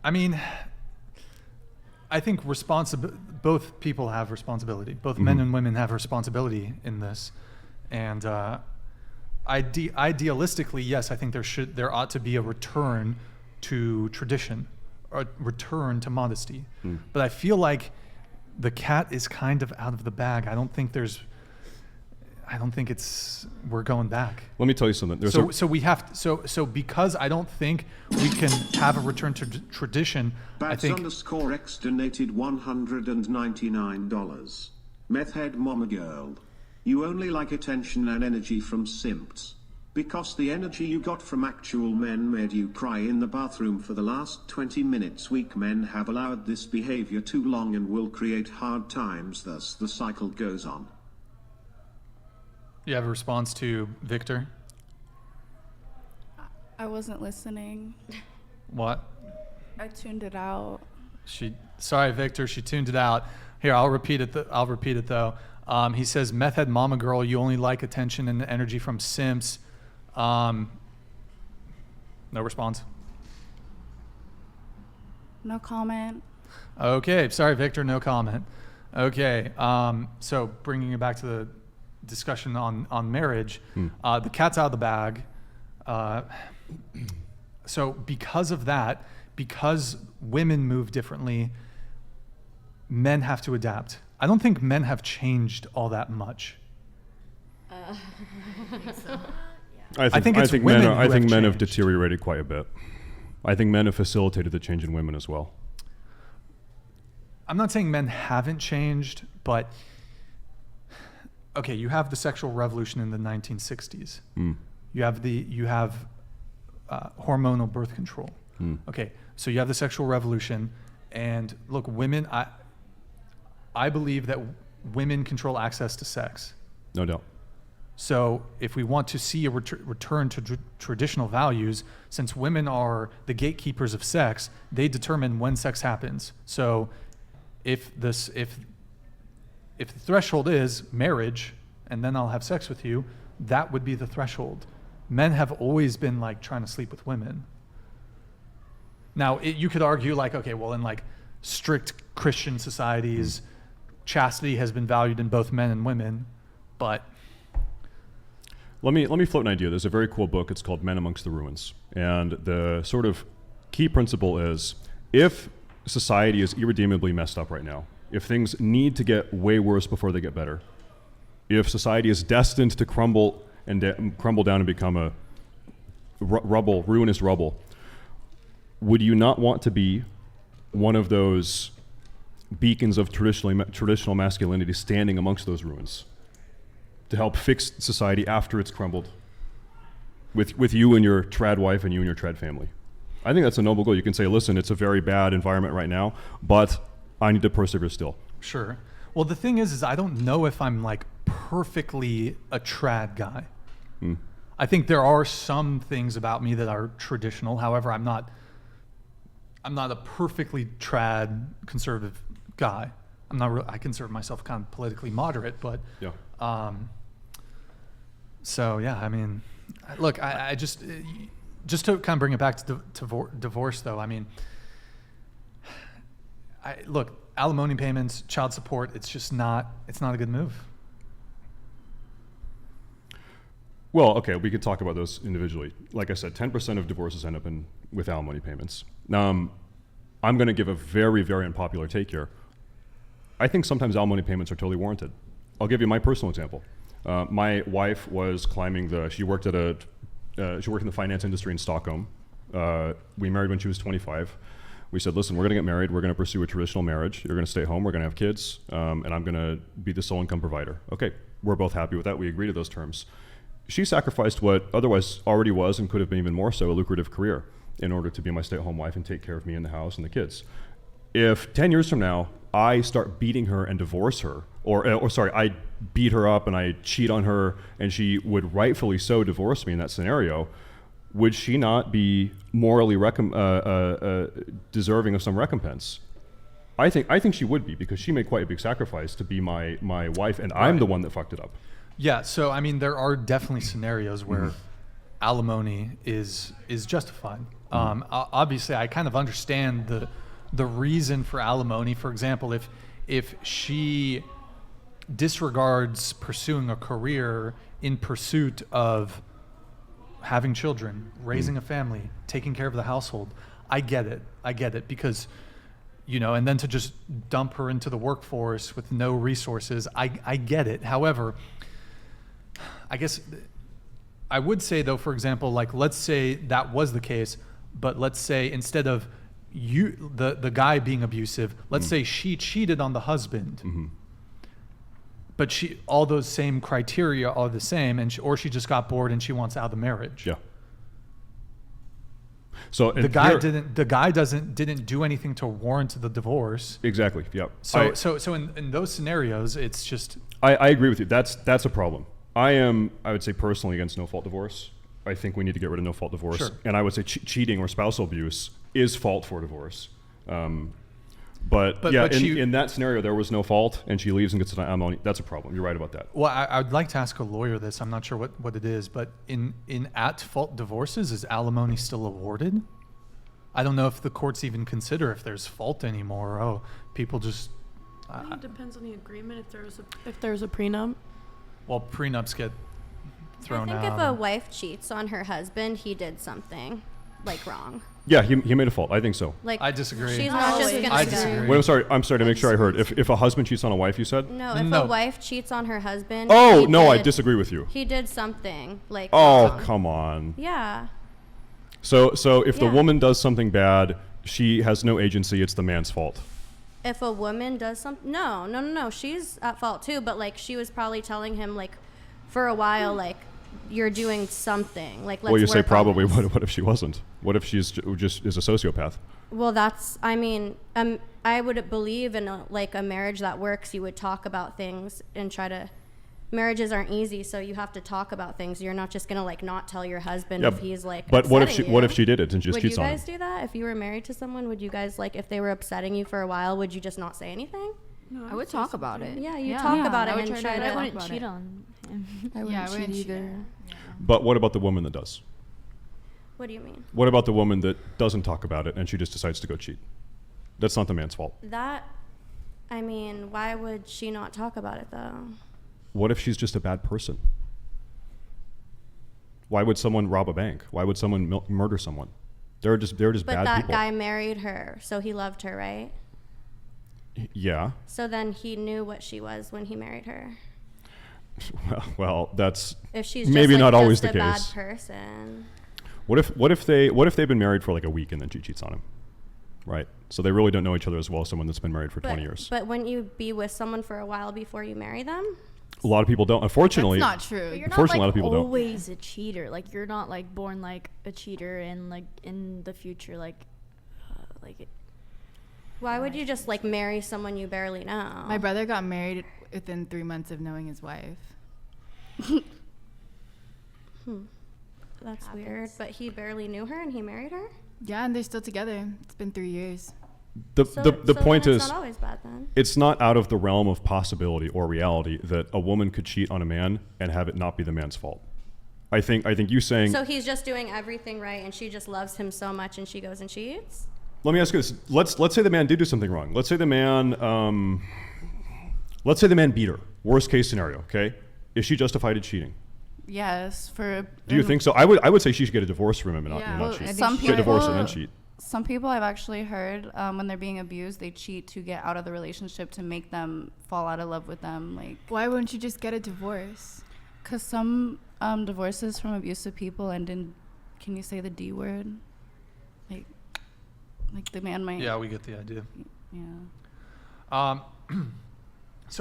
I mean, I think both people have responsibility. Both men and women have responsibility in this. And idealistically, yes, I think there ought to be a return to tradition, a return to modesty. But I feel like the cat is kind of out of the bag. I don't think we're going back. Let me tell you something. So because I don't think we can have a return to tradition, I think. _X donated $199. Meth head mama girl. You only like attention and energy from simps. Because the energy you got from actual men made you cry in the bathroom for the last 20 minutes. Weak men have allowed this behavior too long and will create hard times, thus the cycle goes on. You have a response to Victor? I wasn't listening. What? I tuned it out. Sorry, Victor, she tuned it out. Here, I'll repeat it though. He says, meth head mama girl, you only like attention and energy from simps. No response. No comment. Okay, sorry, Victor, no comment. Okay, so bringing it back to the discussion on marriage, the cat's out of the bag. So because of that, because women move differently, men have to adapt. I don't think men have changed all that much. I think men have deteriorated quite a bit. I think men have facilitated the change in women as well. I'm not saying men haven't changed, but okay, you have the sexual revolution in the 1960s. You have hormonal birth control. Okay, so you have the sexual revolution, and look, women. I believe that women control access to sex. No doubt. So if we want to see a return to traditional values, since women are the gatekeepers of sex, they determine when sex happens. So if the threshold is marriage, and then I'll have sex with you, that would be the threshold. Men have always been like trying to sleep with women. Now, you could argue like, okay, well, in like strict Christian societies, chastity has been valued in both men and women, but let me float an idea. There's a very cool book. It's called Men Amongst the Ruins, and the sort of key principle is, if society is irredeemably messed up right now, if things need to get way worse before they get better, if society is destined to crumble down and become a ruinous rubble, would you not want to be one of those beacons of traditional masculinity standing amongst those ruins to help fix society after it's crumbled with you and your trad wife and you and your trad family? I think that's a noble goal. You can say, listen, it's a very bad environment right now, but I need to persevere still. Sure. Well, the thing is I don't know if I'm like perfectly a trad guy. I think there are some things about me that are traditional. However, I'm not a perfectly trad conservative guy. I consider myself kind of politically moderate, but yeah. So yeah, I mean, look, I just to kind of bring it back to divorce though. I mean, look, alimony payments, child support, it's not a good move. Well, okay, we could talk about those individually. Like I said, 10% of divorces end up with alimony payments. I'm going to give a very, very unpopular take here. I think sometimes alimony payments are totally warranted. I'll give you my personal example. My wife was she worked in the finance industry in Stockholm. We married when she was 25. We said, listen, we're going to get married. We're going to pursue a traditional marriage. You're going to stay home. We're going to have kids. And I'm going to be the sole income provider. Okay, we're both happy with that. We agree to those terms. She sacrificed what otherwise already was and could have been even more so a lucrative career in order to be my stay-at-home wife and take care of me and the house and the kids. If 10 years from now, I start beating her and divorce her, I beat her up and I cheat on her and she would rightfully so divorce me in that scenario, would she not be morally deserving of some recompense? I think she would be, because she made quite a big sacrifice to be my wife, and I'm the one that fucked it up. Yeah, so I mean, there are definitely scenarios where alimony is justified. Obviously, I kind of understand the reason for alimony. For example, if she disregards pursuing a career in pursuit of having children, raising a family, taking care of the household, I get it because, and then to just dump her into the workforce with no resources, I get it. However, I guess I would say though, for example, like let's say that was the case, but let's say instead of the guy being abusive, let's say she cheated on the husband, but all those same criteria are the same, or she just got bored and she wants out of the marriage. Yeah. So the guy didn't do anything to warrant the divorce. Exactly. Yeah. So in those scenarios, it's just. I agree with you. That's a problem. I would say personally against no-fault divorce. I think we need to get rid of no-fault divorce. Sure. And I would say cheating or spousal abuse is fault for divorce. But in that scenario, there was no fault, and she leaves and gets an alimony. That's a problem. You're right about that. Well, I'd like to ask a lawyer this. I'm not sure what it is, but in at-fault divorces, is alimony still awarded? I don't know if the courts even consider if there's fault anymore. Oh, people just. I think it depends on the agreement. If there's a prenup. Well, prenups get thrown out. I think if a wife cheats on her husband, he did something wrong. Yeah, he made a fault. I think so. I disagree. She's not just gonna. I disagree. Wait, I'm sorry to make sure I heard. If a husband cheats on a wife, you said? No, if No. a wife cheats on her husband. Oh no, I disagree with you. He did something Oh wrong. come on. Yeah. So if the Yeah. woman does something bad, she has no agency. It's the man's fault. If a woman does something, no, she's at fault too. But she was probably telling him for a while, you're doing something. Let's Well, you say work on probably. this. What if she wasn't? What if she's just is a sociopath? Well, I would believe in a marriage that works. You would talk about things and try to. Marriages aren't easy, so you have to talk about things. You're not just gonna not tell your husband if he's But what if upsetting what you. if she did it and just Would you cheats on him? guys do that if you were married to someone? Would you guys if they were upsetting you for a while? Would you just not say anything? No, I would talk about it. Yeah, you talk about it and try I to. wouldn't cheat on him. I wouldn't cheat either. But what about the woman that does? What do you mean? What about the woman that doesn't talk about it and she just decides to go cheat? That's not the man's fault. Why would she not talk about it though? What if she's just a bad person? Why would someone rob a bank? Why would someone murder someone? They're just But bad that people. guy married her, so he loved her, right? Yeah. So then he knew what she was when he married her. Well, that's If she's maybe just, not always just the a case. bad person. What if they've been married for a week and then she cheats on him? Right. So they really don't know each other as well as someone that's been married for 20 years. But wouldn't you be with someone for a while before you marry them? A lot of people don't. Unfortunately, That's not true. You're Unfortunately, a lot of people don't. always a cheater. You're not born a cheater and in the future Why would you just marry someone you barely know? My brother got married within 3 months of knowing his wife. That's weird. But he barely knew her and he married her? Yeah, and they're still together. It's been 3 years. The point then is, it's not always bad then. it's not out of the realm of possibility or reality that a woman could cheat on a man and have it not be the man's fault. I think you saying. So he's just doing everything right and she just loves him so much and she goes and cheats? Let me ask you this. Let's say the man did do something wrong. Let's say the man beat her. Worst case scenario. Okay, is she justified in cheating? Yes, Do you think so? I would say she should get a divorce from him and Yeah. not Well, cheat. some Get divorced and people- then cheat. Some people I've actually heard when they're being abused, they cheat to get out of the relationship to make them fall out of love with them. Why wouldn't you just get a divorce? Because some divorces from abusive people end in, can you say the D word? Like the man might. Yeah, we get the idea. Yeah.